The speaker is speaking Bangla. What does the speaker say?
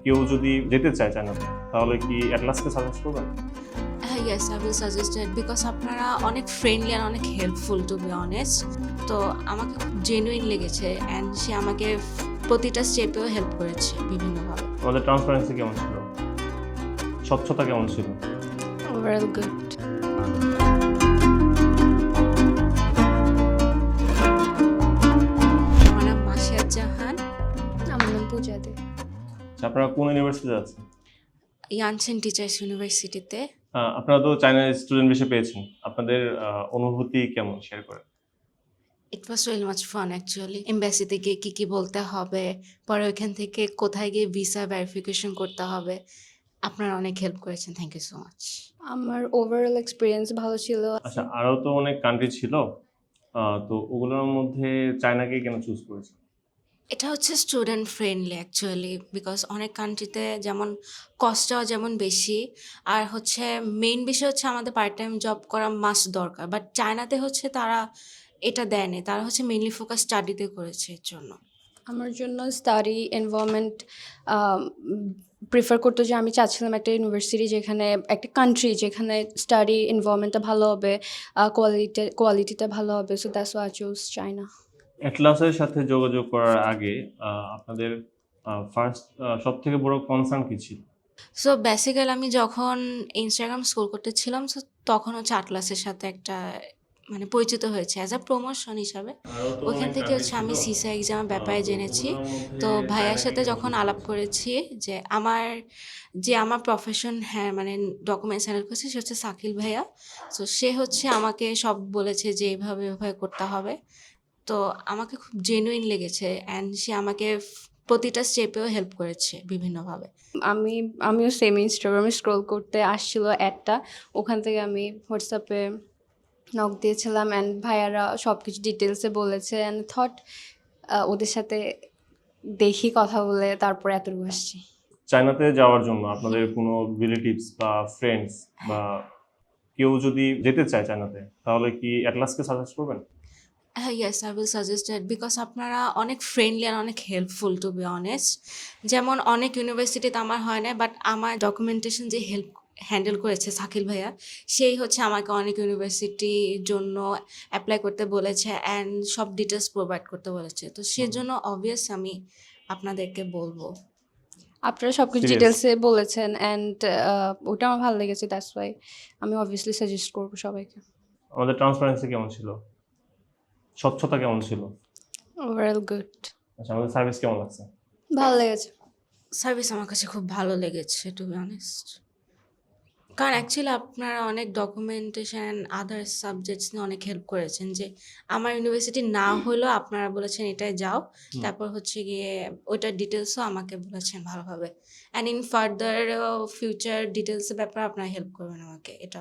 কেউ যদি যেতে চায় চায়নাতে তাহলে কি অ্যাটলাসকে সাজেস্ট করবেন? Yes, I will suggest it because আপনারা অনেক ফ্রেন্ডলি আর অনেক হেল্পফুল টু বি অনেস্ট। তো আমাকে খুব জেনুইন লেগেছে অ্যান্ড সে আমাকে প্রতিটা স্টেপেও হেল্প করেছে বিভিন্নভাবে। আমাদের ট্রান্সপারেন্সি কেমন ছিল? স্বচ্ছতা কেমন ছিল? Overall good. আমার নাম মাসিয়া জাহান। আমার নাম পূজা দে। আচ্ছা, আপনারা কোন ইউনিভার্সিটিতে আছেন? ইয়ানসেন টিচার্স ইউনিভার্সিটিতে। আপনারা তো চায়নার স্টুডেন্ট বেশি পেয়েছেন, আপনাদের অনুভূতি কেমন শেয়ার করেন? It was really much fun actually. এম্বাসিতে গিয়ে কী বলতে হবে, পরে ওইখান থেকে কোথায় গিয়ে ভিসা ভেরিফিকেশন করতে হবে, আপনারা অনেক হেল্প করেছেন। Thank you so much. আমার ওভারঅল এক্সপিরিয়েন্স ভালো ছিল। আচ্ছা, আরও তো অনেক কান্ট্রি ছিল, তো ওগুলোর মধ্যে চায়নাকে কেন চুজ করেছেন? এটা হচ্ছে স্টুডেন্ট ফ্রেন্ডলি অ্যাকচুয়ালি বিকজ অনেক কান্ট্রিতে যেমন কস্টটাও যেমন বেশি, আর হচ্ছে মেইন বিষয় হচ্ছে আমাদের পার্ট টাইম জব করা মাস্ট দরকার, বাট চায়নাতে হচ্ছে তারা এটা দেয়নি, তারা হচ্ছে মেইনলি ফোকাস স্টাডিতে করেছে এর জন্য। আমার জন্য স্টাডি এনভায়রনমেন্ট প্রিফার করতো, যে আমি চাচ্ছিলাম একটা ইউনিভার্সিটি যেখানে, একটা কান্ট্রি যেখানে স্টাডি এনভায়রনমেন্টটা ভালো হবে, কোয়ালিটিটা ভালো হবে। So that's why I choose China. অ্যাটলাসের সাথে যোগাযোগ করার আগে আপনাদের ফার্স্ট সবথেকে বড় কনসার্ন কি ছিল? সো বেসিক্যালি আমি যখন ইনস্টাগ্রাম স্ক্রল করতেছিলাম, সো তখন হচ্ছে আটলাসের সাথে একটা মানে পরিচিত হয়েছে অ্যাজ আ প্রমোশন হিসাবে। ওইখান থেকে হচ্ছে আমি সিসা এক্সামের ব্যাপারে জেনেছি। তো ভাইয়ার সাথে যখন আলাপ করেছি যে আমার প্রফেশন, হ্যাঁ মানে ডকুমেন্টস হ্যান্ডেল করছে, সে হচ্ছে শাকিল ভাইয়া। সো সে হচ্ছে আমাকে সব বলেছে যে এভাবে করতে হবে। তো আমাকে খুব জেনুইন লেগেছে অ্যান্ড সে আমাকে প্রতিটা স্টেপেও হেল্প করেছে বিভিন্নভাবে। আমিও সেম ইনস্টাগ্রামে স্ক্রল করতে আসছিল অ্যাডটা, ওখান থেকে আমি হোয়াটসঅ্যাপে নক দিয়েছিলাম অ্যান্ড ভাইয়ারা সব কিছু ডিটেলসে বলেছে অ্যান্ড থট ওদের সাথে দেখি কথা বলে তারপরে এতটুকু আসছি। চায়নাতে যাওয়ার জন্য আপনাদের কোনো রিলেটিভস বা ফ্রেন্ডস বা কেউ যদি যেতে চায় চায়নাতে তাহলে কি অ্যাটলাসকে সাজেস্ট করবেন? Yes, I will suggest it because আপনারা অনেক ফ্রেন্ডলি আর অনেক হেল্পফুল টু বি অনেস্ট। যেমন অনেক ইউনিভার্সিটিতে আমার হয় না, বাট আমার ডকুমেন্টেশন যে হ্যান্ডেল করেছে শাকিল ভাইয়া, সেই হচ্ছে আমাকে অনেক ইউনিভার্সিটির জন্য অ্যাপ্লাই করতে বলেছে অ্যান্ড সব ডিটেলস প্রোভাইড করতে বলেছে। তো সেজন্য অবভিয়াস আমি আপনাদেরকে বলবো। আপনারা সব কিছু Serious? ডিটেলসে বলেছেন অ্যান্ড ওটা আমার ভালো লেগেছে, দ্যাটস ওয়াই আমি অবভিয়াসলি সাজেস্ট করবো সবাইকে। আমাদের ট্রান্সপারেন্সি কেমন ছিল? স্বচ্ছতা কেমন ছিল? Overall good. আচ্ছা, আমাদের সার্ভিস কেমন লাগছে? ভালো লেগেছে। সার্ভিস আমার কাছে খুব ভালো লেগেছে টু বি অনেস্ট, কারণ অ্যাকচুয়ালি আপনারা অনেক ডকুমেন্টেশন আদার সাবজেক্টস নিয়ে অনেক হেল্প করেছেন। যে আমার ইউনিভার্সিটি না হলেও আপনারা বলেছেন এটাই যাও, তারপর হচ্ছে গিয়ে ওইটার ডিটেলসও আমাকে বলেছেন ভালোভাবে, অ্যান্ড ইন ফার্দার ফিউচার ডিটেলসের ব্যাপারে আপনারা হেল্প করবেন আমাকে, এটা